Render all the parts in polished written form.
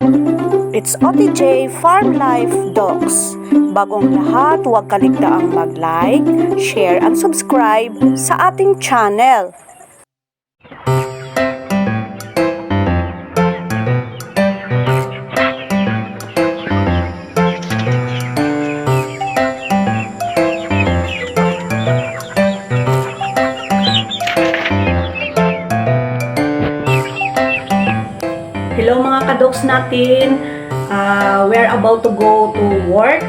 It's OTJ Farm Life Dogs. Bagong lahat, huwag kaligtaang mag-like, share, and subscribe sa ating channel. Hello mga kadogs natin, we're about to go to work.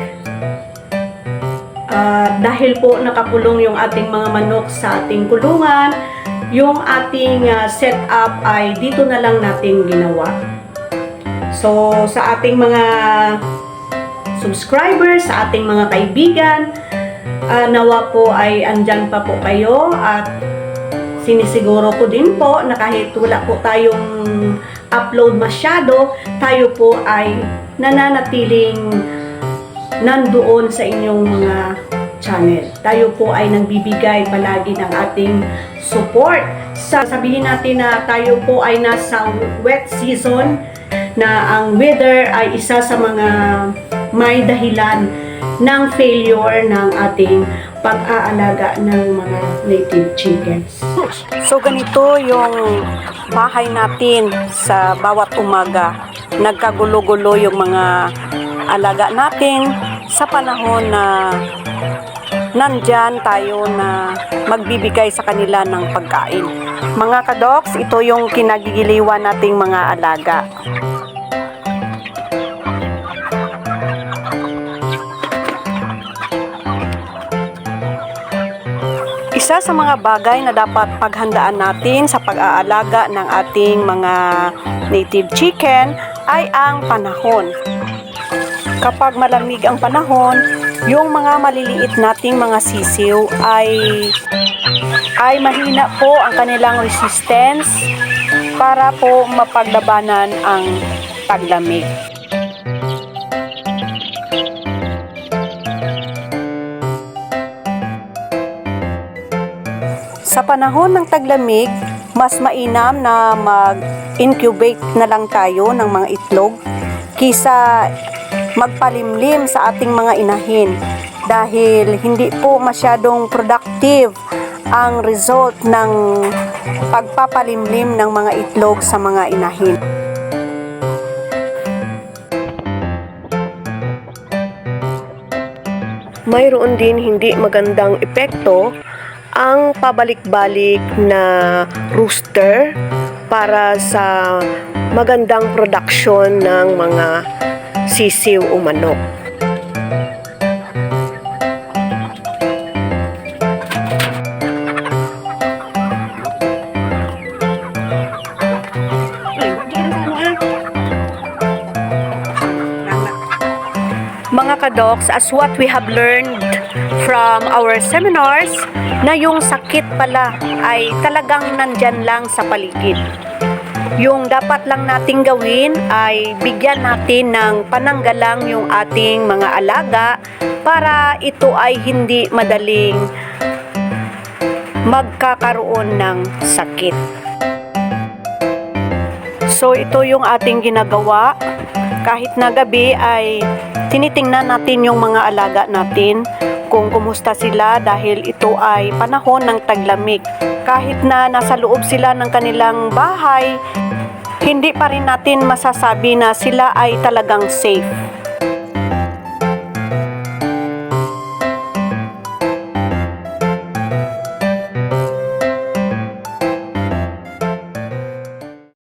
Dahil po nakakulong yung ating mga manok sa ating kulungan, yung ating setup ay dito na lang natin ginawa. So sa ating mga subscribers, sa ating mga kaibigan, nawa po ay andyan pa po kayo at sinisiguro ko din po na kahit wala po tayong upload masyado, tayo po ay nananatiling nandoon sa inyong mga channel. Tayo po ay nagbibigay palagi ng ating support. Sabihin natin na tayo po ay nasa wet season, na ang weather ay isa sa mga may dahilan ng failure ng ating pag-aalaga ng mga native chickens. So ganito yung bahay natin sa bawat umaga. Nagkagulo-gulo yung mga alaga natin sa panahon na nandyan tayo na magbibigay sa kanila ng pagkain. Mga kadoks, ito yung kinagigiliwan nating mga alaga. Isa sa mga bagay na dapat paghandaan natin sa pag-aalaga ng ating mga native chicken ay ang panahon. Kapag malamig ang panahon, yung mga maliliit nating mga sisiw ay mahina po ang kanilang resistance para po mapaglabanan ang taglamig. Sa panahon ng taglamig, mas mainam na mag-incubate na lang tayo ng mga itlog kisa magpalimlim sa ating mga inahin dahil hindi po masyadong productive ang result ng pagpapalimlim ng mga itlog sa mga inahin. Mayroon din hindi magandang epekto ang pabalik-balik na rooster para sa magandang production ng mga sisiw o manok. Mga kadoks, as what we have learned from our seminars, na yung sakit pala ay talagang nandyan lang sa paligid. Yung dapat lang nating gawin ay bigyan natin ng pananggalang yung ating mga alaga para ito ay hindi madaling magkakaroon ng sakit. So ito yung ating ginagawa. Kahit na gabi ay tinitingnan natin yung mga alaga natin kung kumusta sila dahil ito ay panahon ng taglamig. Kahit na nasa loob sila ng kanilang bahay, hindi pa rin natin masasabi na sila ay talagang safe.